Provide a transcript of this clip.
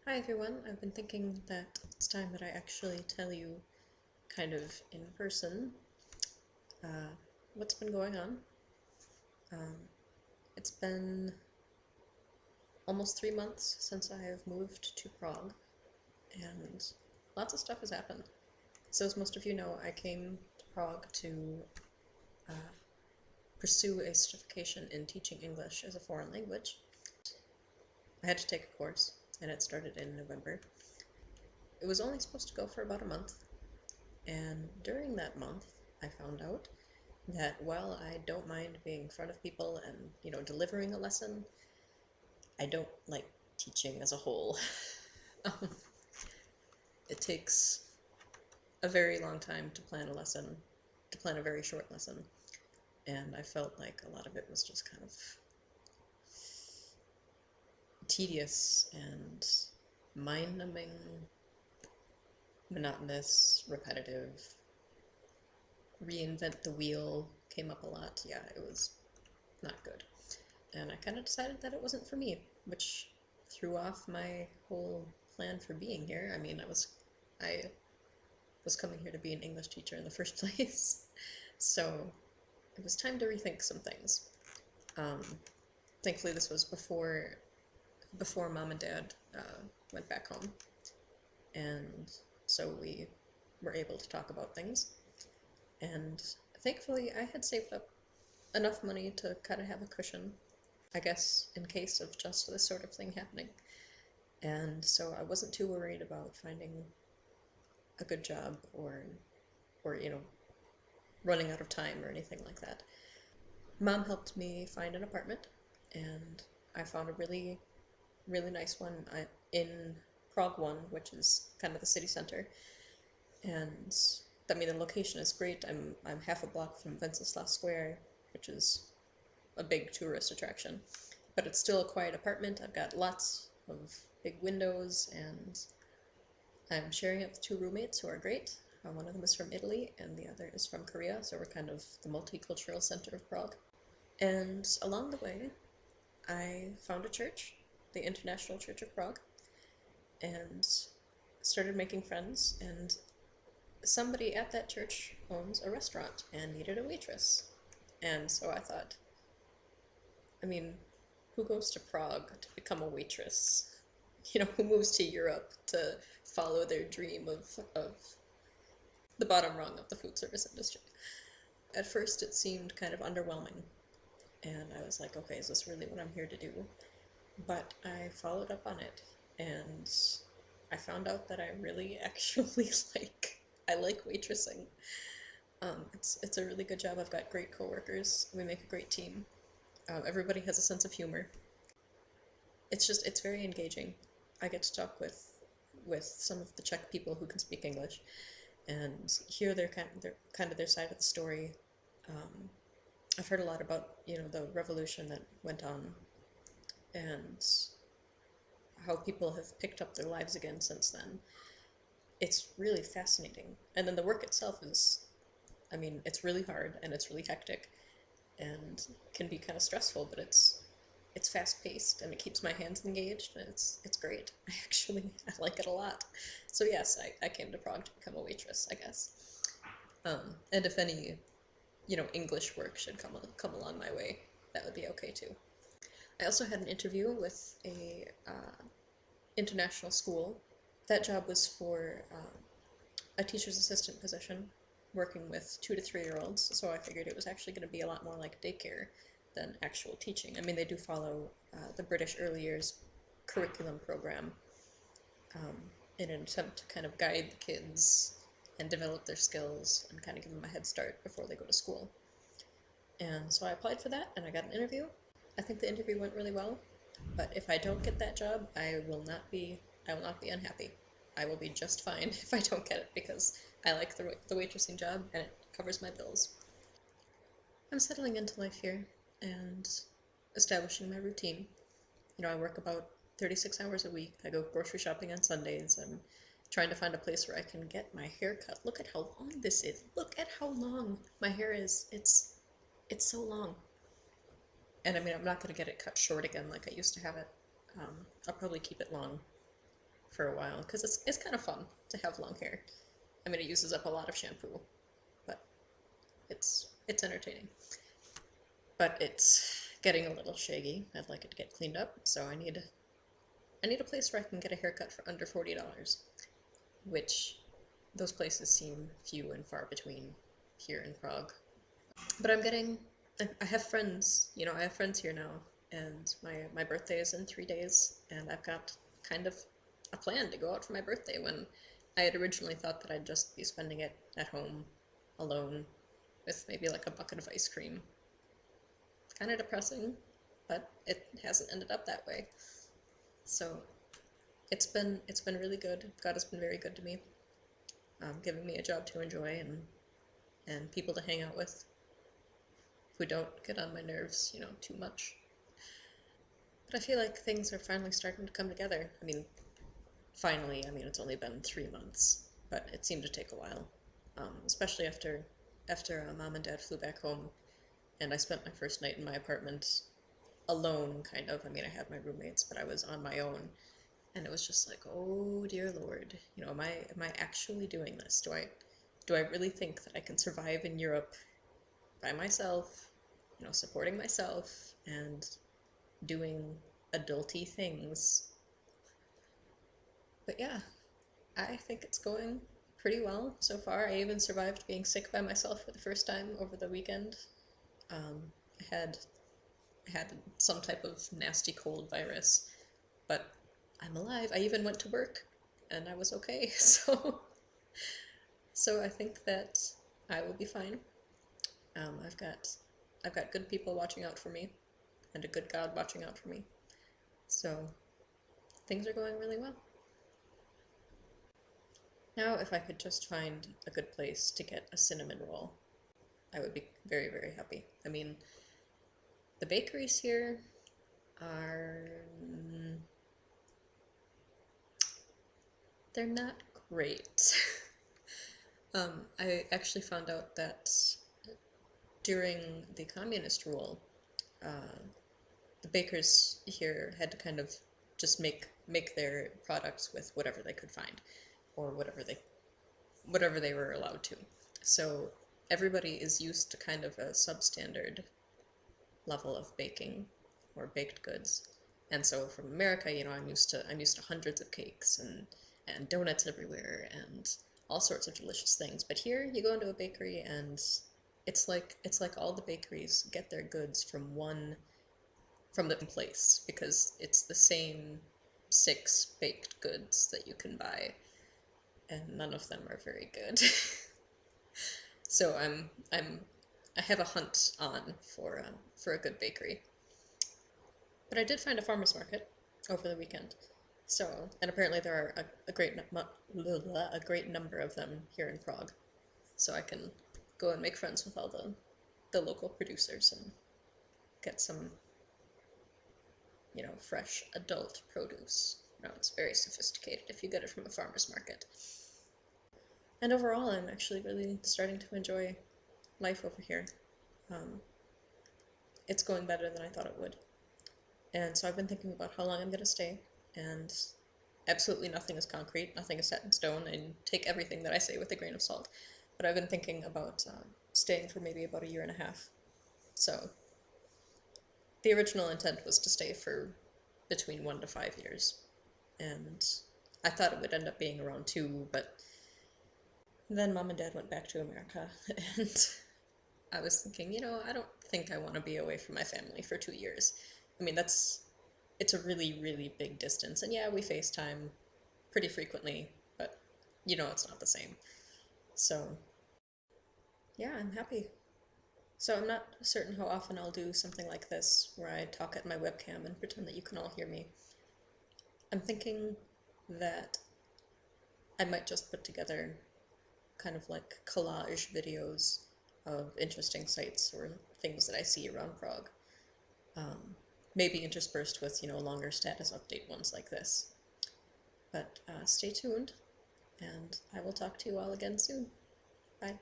Hi everyone, I've been thinking that it's time that I actually tell you, kind of in person, uh, what's been going on. Um, it's been almost 3 months since I have moved to Prague, and lots of stuff has happened. So, as most of you know, I came to Prague to uh, pursue a certification in teaching English as a foreign language. I had to take a course, and it started in November. It was only supposed to go for about a month, and during that month, I found out that while I don't mind being in front of people and, delivering a lesson, I don't like teaching as a whole. um, it takes a very long time to plan a lesson, to plan a very short lesson, and I felt like a lot of it was just kind of tedious and mind-numbing, monotonous, repetitive. Reinvent the wheel came up a lot. Yeah, it was not good. And I kind of decided that it wasn't for me, which threw off my whole plan for being here. I was coming here to be an English teacher in the first place, so it was time to rethink some things. Um, Thankfully, this was before Mom and Dad went back home, and so we were able to talk about things. And thankfully, I had saved up enough money to kind of have a cushion, I guess, in case of just this sort of thing happening. And so I wasn't too worried about finding a good job or running out of time or anything like that. Mom helped me find an apartment, and I found a really, really nice one in Prague 1, which is kind of the city center. And I mean, the location is great. I'm half a block from Wenceslas Square, which is a big tourist attraction. But it's still a quiet apartment. I've got lots of big windows, and I'm sharing it with two roommates who are great. One of them is from Italy, and the other is from Korea, so we're kind of the multicultural center of Prague. And along the way, I found a church, the International Church of Prague, and started making friends. And somebody at that church owns a restaurant and needed a waitress. And so I thought, I mean, who goes to Prague to become a waitress? Who moves to Europe to follow their dream of the bottom rung of the food service industry? At first, it seemed kind of underwhelming, and I was like, okay, is this really what I'm here to do? But I followed up on it, and I found out that I really actually I like waitressing. It's a really good job. I've got great coworkers. We make a great team. Everybody has a sense of humor. It's very engaging. I get to talk with some of the Czech people who can speak English, and hear their side of the story. Um, I've heard a lot about the revolution that went on, and how people have picked up their lives again since then. It's really fascinating, and then the work itself is, I mean, it's really hard and it's really hectic, and can be kind of stressful, but it's fast paced and it keeps my hands engaged, and it's great. I like it a lot. So yes, I came to Prague to become a waitress, I guess. And if any English work should come along my way, that would be okay too. I also had an interview with a international school. That job was for a teacher's assistant position, working with 2 to 3 year olds. So I figured it was actually going to be a lot more like daycare than actual teaching. I mean, they do follow the British early years curriculum program, um, in an attempt to kind of guide the kids and develop their skills and kind of give them a head start before they go to school. And so I applied for that, and I got an interview. I think the interview went really well, but if I don't get that job, I will not be unhappy. I will be just fine if I don't get it, because I like the waitressing job and it covers my bills. I'm settling into life here and establishing my routine. I work about 36 hours a week. I go grocery shopping on Sundays. I'm trying to find a place where I can get my hair cut. Look at how long this is. Look at how long my hair is. It's so long. And I mean, I'm not going to get it cut short again like I used to have it. I'll probably keep it long. for a while because it's kind of fun to have long hair. I mean, it uses up a lot of shampoo, but it's entertaining. But it's getting a little shaggy. I'd like it to get cleaned up, so I need a place where I can get a haircut for under $40, which those places seem few and far between here in Prague. But I have friends, I have friends here now, and my birthday is in 3 days, and I've got kind of a plan to go out for my birthday when I had originally thought that I'd just be spending it at home alone with maybe like a bucket of ice cream. Kind of depressing, but it hasn't ended up that way. So it's been really good. God has been very good to me, giving me a job to enjoy and people to hang out with who don't get on my nerves, too much. But I feel like things are finally starting to come together. I mean, finally, it's only been 3 months, but it seemed to take a while, especially after Mom and Dad flew back home, and I spent my first night in my apartment alone, kind of. I mean, I had my roommates, but I was on my own, and it was just like, oh dear Lord, am I actually doing this? Do I really think that I can survive in Europe by myself, supporting myself and doing adulty things? But yeah, I think it's going pretty well so far. I even survived being sick by myself for the first time over the weekend. I had some type of nasty cold virus, but I'm alive. I even went to work and I was okay. So I think that I will be fine. I've got good people watching out for me and a good God watching out for me. So things are going really well. Now, if I could just find a good place to get a cinnamon roll, I would be very, very happy. I mean, the bakeries here are... they're not great. I actually found out that during the communist rule, the bakers here had to kind of just make their products with whatever they could find, or whatever they were allowed to. So everybody is used to kind of a substandard level of baking or baked goods. And so from America, I'm used to hundreds of cakes and donuts everywhere and all sorts of delicious things. But here you go into a bakery and it's like all the bakeries get their goods from the place, because it's the same 6 baked goods that you can buy, and none of them are very good. So I have a hunt on for a good bakery. But I did find a farmer's market over the weekend. So, and apparently there are a great number of them here in Prague. So I can go and make friends with all the local producers and get some, fresh adult produce. It's very sophisticated if you get it from a farmer's market. And overall, I'm actually really starting to enjoy life over here. It's going better than I thought it would. And so I've been thinking about how long I'm going to stay, and absolutely nothing is concrete, nothing is set in stone, and take everything that I say with a grain of salt. But I've been thinking about staying for maybe about a year and a half. So the original intent was to stay for between 1 to 5 years, and I thought it would end up being around 2, but then Mom and Dad went back to America, and I was thinking, I don't think I want to be away from my family for 2 years. I mean, it's a really, really big distance, and yeah, we FaceTime pretty frequently, but it's not the same. So yeah, I'm happy. So I'm not certain how often I'll do something like this, where I talk at my webcam and pretend that you can all hear me. I'm thinking that I might just put together kind of like collage videos of interesting sights or things that I see around Prague. Maybe interspersed with, longer status update ones like this. But stay tuned, and I will talk to you all again soon. Bye.